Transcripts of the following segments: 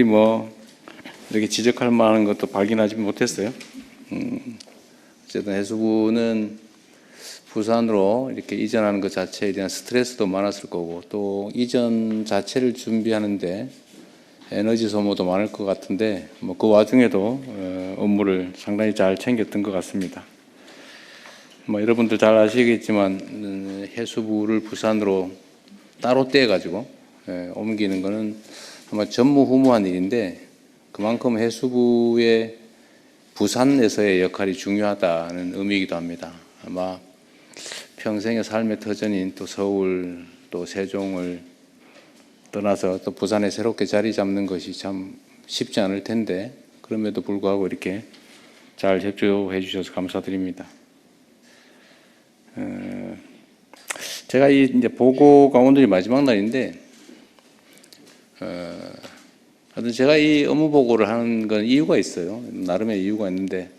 뭐 이렇게 지적할 만한 것도 발견하지 못했어요. 어쨌든 해수부는 부산으로 이렇게 이전하는 것 자체에 대한 스트레스도 많았을 거고, 또 이전 자체를 준비하는데 에너지 소모도 많을 것 같은데, 뭐 그 와중에도 업무를 상당히 잘 챙겼던 것 같습니다. 뭐 여러분들 잘 아시겠지만 해수부를 부산으로 따로 떼가지고 옮기는 거는 아마 전무후무한 일인데, 그만큼 해수부의 부산에서의 역할이 중요하다는 의미이기도 합니다. 아마 평생의 삶의 터전인 또 서울, 또 세종을 떠나서 또 부산에 새롭게 자리 잡는 것이 참 쉽지 않을 텐데, 그럼에도 불구하고 이렇게 잘 협조해 주셔서 감사드립니다. 제가 이제 보고가 오늘이 마지막 날인데, 하여튼 제가 이 업무 보고를 하는 건 이유가 있어요. 나름의 이유가 있는데,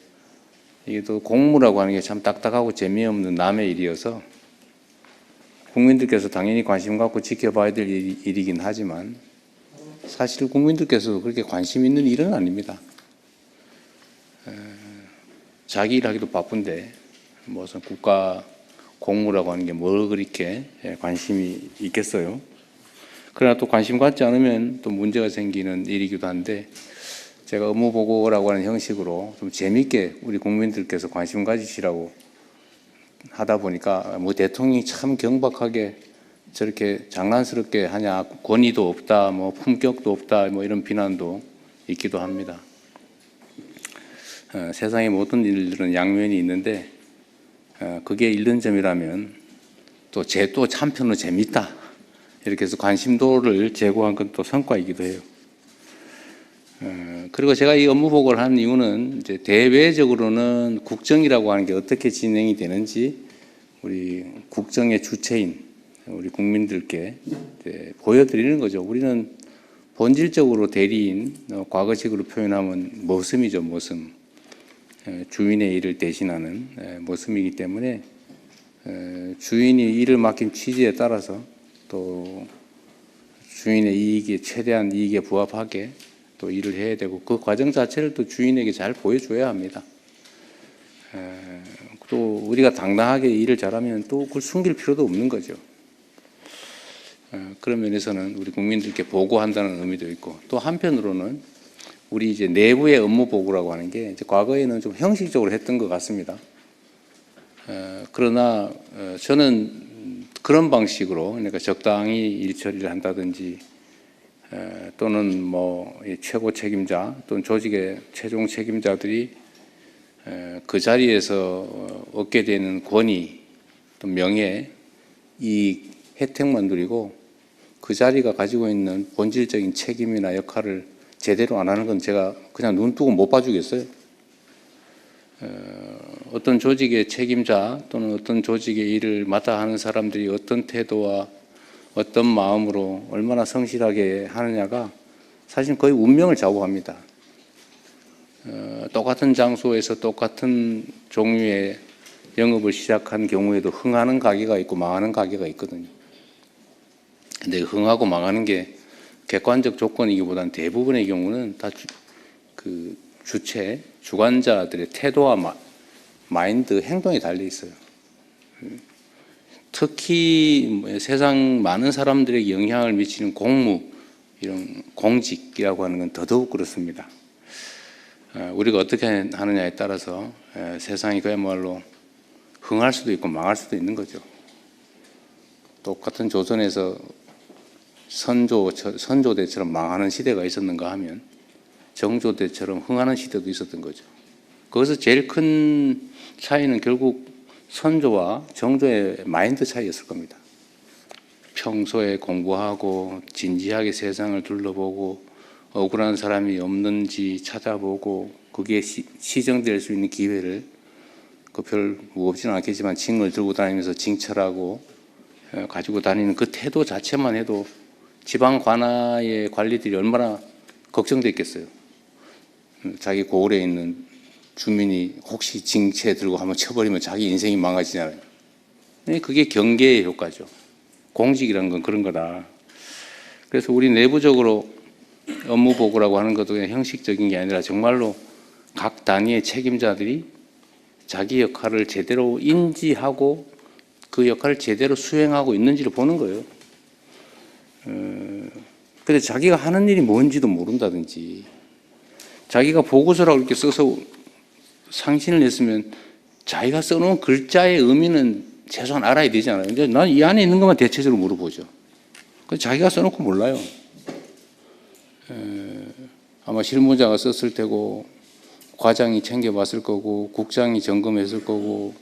이게 또 공무라고 하는 게 참 딱딱하고 재미없는 남의 일이어서 국민들께서 당연히 관심 갖고 지켜봐야 될 일이긴 하지만, 사실 국민들께서 그렇게 관심 있는 일은 아닙니다. 자기 일하기도 바쁜데 무슨 국가 공무라고 하는 게 뭘 그렇게 관심이 있겠어요. 그러나 또 관심 갖지 않으면 또 문제가 생기는 일이기도 한데, 제가 업무 보고라고 하는 형식으로 좀 재미있게 우리 국민들께서 관심 가지시라고 하다 보니까, 뭐 대통령이 참 경박하게 저렇게 장난스럽게 하냐, 권위도 없다, 뭐 품격도 없다, 뭐 이런 비난도 있기도 합니다. 세상의 모든 일들은 양면이 있는데, 그게 잃는 점이라면 또 한편으로 재밌다, 이렇게 해서 관심도를 제고한 건 또 성과이기도 해요. 그리고 제가 이 업무 보고를 한 이유는, 이제 대외적으로는 국정이라고 하는 게 어떻게 진행이 되는지 우리 국정의 주체인 우리 국민들께 보여드리는 거죠. 우리는 본질적으로 대리인, 과거식으로 표현하면 머슴이죠, 머슴. 주인의 일을 대신하는 머슴이기 때문에, 주인이 일을 맡긴 취지에 따라서 또 주인의 이익에, 최대한 이익에 부합하게 또 일을 해야 되고, 그 과정 자체를 또 주인에게 잘 보여줘야 합니다. 또 우리가 당당하게 일을 잘하면 또 그걸 숨길 필요도 없는 거죠. 그런 면에서는 우리 국민들께 보고한다는 의미도 있고, 또 한편으로는 우리 이제 내부의 업무 보고라고 하는 게 이제 과거에는 좀 형식적으로 했던 것 같습니다. 그러나 저는 그런 방식으로, 그러니까 적당히 일 처리를 한다든지, 또는 뭐 최고 책임자 또는 조직의 최종 책임자들이 그 자리에서 얻게 되는 권위, 또 명예, 이익, 혜택만 누리고 그 자리가 가지고 있는 본질적인 책임이나 역할을 제대로 안 하는 건 제가 그냥 눈 뜨고 못 봐주겠어요. 어떤 조직의 책임자 또는 어떤 조직의 일을 맡아 하는 사람들이 어떤 태도와 어떤 마음으로 얼마나 성실하게 하느냐가 사실 거의 운명을 좌우합니다. 똑같은 장소에서 똑같은 종류의 영업을 시작한 경우에도 흥하는 가게가 있고 망하는 가게가 있거든요. 근데 흥하고 망하는 게 객관적 조건이기보다는 대부분의 경우는 다 그 주체, 주관자들의 태도와 마인드, 행동에 달려 있어요. 특히 세상 많은 사람들에게 영향을 미치는 공무, 이런 공직이라고 하는 건 더더욱 그렇습니다. 우리가 어떻게 하느냐에 따라서 세상이 그야말로 흥할 수도 있고 망할 수도 있는 거죠. 똑같은 조선에서 선조대처럼 망하는 시대가 있었는가 하면 정조대처럼 흥하는 시대도 있었던 거죠. 거기서 제일 큰 차이는 결국 선조와 정조의 마인드 차이였을 겁니다. 평소에 공부하고 진지하게 세상을 둘러보고 억울한 사람이 없는지 찾아보고, 그게 시정될 수 있는 기회를 별 무겁지는 않겠지만 징을 들고 다니면서 징철하고 가지고 다니는 그 태도 자체만 해도 지방 관아의 관리들이 얼마나 걱정됐겠어요. 자기 고을에 있는 주민이 혹시 징체 들고 한번 쳐버리면 자기 인생이 망가지잖아요. 그게 경계의 효과죠. 공직이라는 건 그런 거다. 그래서 우리 내부적으로 업무 보고라고 하는 것도 그냥 형식적인 게 아니라 정말로 각 단위의 책임자들이 자기 역할을 제대로 인지하고 그 역할을 제대로 수행하고 있는지를 보는 거예요. 근데 자기가 하는 일이 뭔지도 모른다든지, 자기가 보고서라고 이렇게 써서 상신을 냈으면 자기가 써놓은 글자의 의미는 최소한 알아야 되잖아요. 근데 난 이 안에 있는 것만 대체적으로 물어보죠. 자기가 써놓고 몰라요. 아마 실무자가 썼을 테고, 과장이 챙겨봤을 거고, 국장이 점검했을 거고,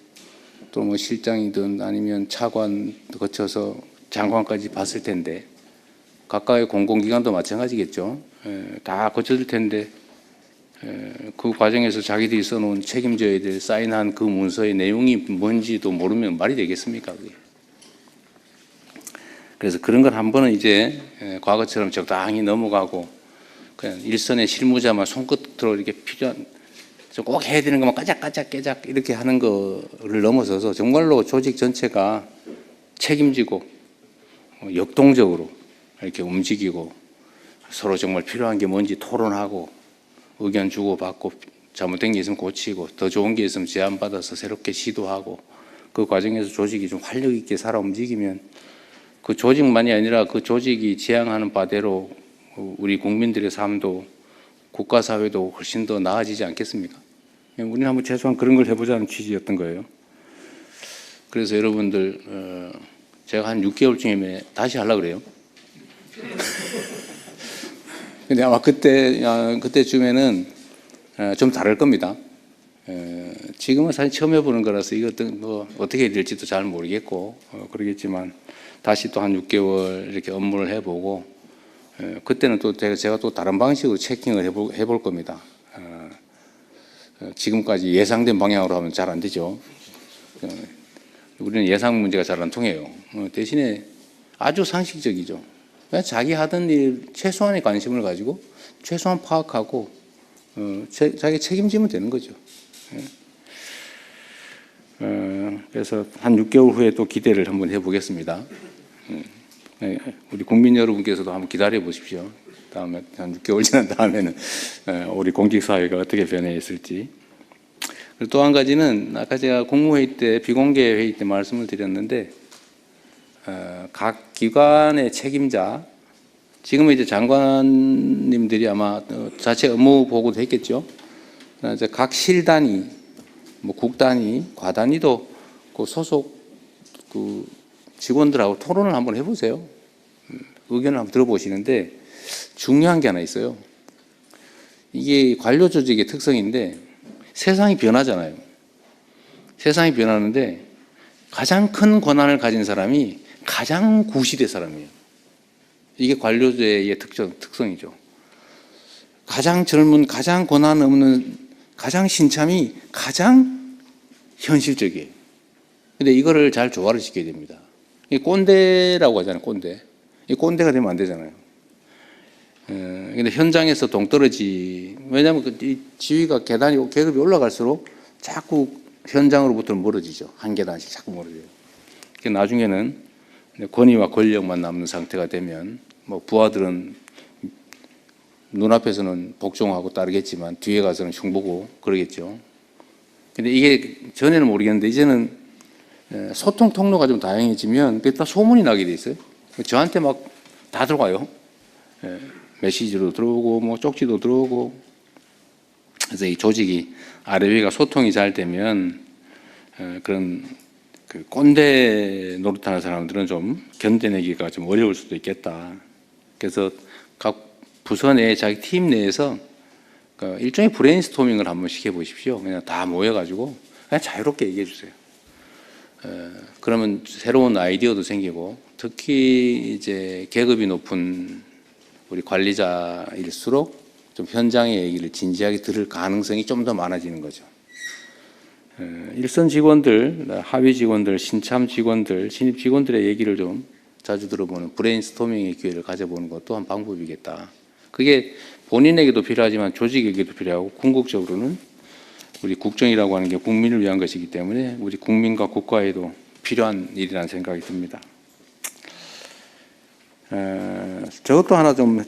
또 뭐 실장이든 아니면 차관 거쳐서 장관까지 봤을 텐데, 각각의 공공기관도 마찬가지겠죠. 다 거쳤을 텐데, 그 과정에서 자기들이 써놓은 책임져야 될 사인한 그 문서의 내용이 뭔지도 모르면 말이 되겠습니까? 그게. 그래서 그런 걸 한 번은 이제 과거처럼 적당히 넘어가고 그냥 일선의 실무자만 손끝으로 이렇게 필요한 꼭 해야 되는 것만 까작까작 깨작 이렇게 하는 거를 넘어서서 정말로 조직 전체가 책임지고 역동적으로 이렇게 움직이고 서로 정말 필요한 게 뭔지 토론하고 의견 주고받고 잘못된 게 있으면 고치고 더 좋은 게 있으면 제안받아서 새롭게 시도하고 그 과정에서 조직이 좀 활력 있게 살아 움직이면 그 조직만이 아니라 그 조직이 지향하는 바대로 우리 국민들의 삶도 국가 사회도 훨씬 더 나아지지 않겠습니까? 우리는 한번 최소한 그런 걸 해보자는 취지였던 거예요. 그래서 여러분들 제가 한 6개월쯤에 다시 하려고 그래요. 근데 아마 그때쯤에는 좀 다를 겁니다. 지금은 사실 처음 해보는 거라서 이것도 뭐 어떻게 될지도 잘 모르겠고 그러겠지만 다시 또 한 6개월 이렇게 업무를 해보고 그때는 또 제가 또 다른 방식으로 체킹을 해볼 겁니다. 지금까지 예상된 방향으로 하면 잘 안 되죠. 우리는 예상 문제가 잘 안 통해요. 대신에 아주 상식적이죠. 그냥 자기 하던 일 최소한의 관심을 가지고 최소한 파악하고 자기 책임지면 되는 거죠. 그래서 한 6개월 후에 또 기대를 한번 해보겠습니다. 우리 국민 여러분께서도 한번 기다려 보십시오. 다음에 한 6개월 지난 다음에는 우리 공직사회가 어떻게 변해 있을지. 그리고 또 한 가지는 아까 제가 국무회의 때 비공개 회의 때 말씀을 드렸는데 각 기관의 책임자 지금은 이제 장관님들이 아마 자체 업무 보고도 했겠죠. 이제 각 실 단위, 뭐 국 단위, 과 단위도 그 소속 그 직원들하고 토론을 한번 해보세요. 의견을 한번 들어보시는데 중요한 게 하나 있어요. 이게 관료 조직의 특성인데 세상이 변하잖아요. 세상이 변하는데 가장 큰 권한을 가진 사람이 가장 구시대 사람이에요. 이게 관료제의 특성이죠. 가장 젊은, 가장 권한 없는, 가장 신참이 가장 현실적이에요. 근데 이거를 잘 조화를 시켜야 됩니다. 이 꼰대라고 하잖아요, 꼰대. 이 꼰대가 되면 안 되잖아요. 근데 현장에서 동떨어지, 왜냐하면 이 지위가 계급이 올라갈수록 자꾸 현장으로부터 멀어지죠. 한 계단씩 자꾸 멀어져요. 나중에는 권위와 권력만 남는 상태가 되면 뭐 부하들은 눈앞에서는 복종하고 따르겠지만 뒤에 가서는 흉보고 그러겠죠. 근데 이게 전에는 모르겠는데 이제는 소통 통로가 좀 다양해지면 그게 다 소문이 나게 돼 있어요. 저한테 막 다 들어가요. 메시지로 들어오고 뭐 쪽지도 들어오고. 그래서 이 조직이 아래 위가 소통이 잘 되면 그런 그 꼰대 노릇하는 사람들은 좀 견뎌내기가 좀 어려울 수도 있겠다. 그래서 각 부서 내 자기 팀 내에서 일종의 브레인스토밍을 한번 시켜보십시오. 그냥 다 모여가지고 그냥 자유롭게 얘기해 주세요. 그러면 새로운 아이디어도 생기고 특히 이제 계급이 높은 우리 관리자일수록 좀 현장의 얘기를 진지하게 들을 가능성이 좀 더 많아지는 거죠. 일선 직원들, 하위 직원들, 신참 직원들, 신입 직원들의 얘기를 좀 자주 들어보는 브레인스토밍의 기회를 가져보는 것도 한 방법이겠다. 그게 본인에게도 필요하지만 조직에게도 필요하고 궁극적으로는 우리 국정이라고 하는 게 국민을 위한 것이기 때문에 우리 국민과 국가에도 필요한 일이라는 생각이 듭니다. 저것도 하나 좀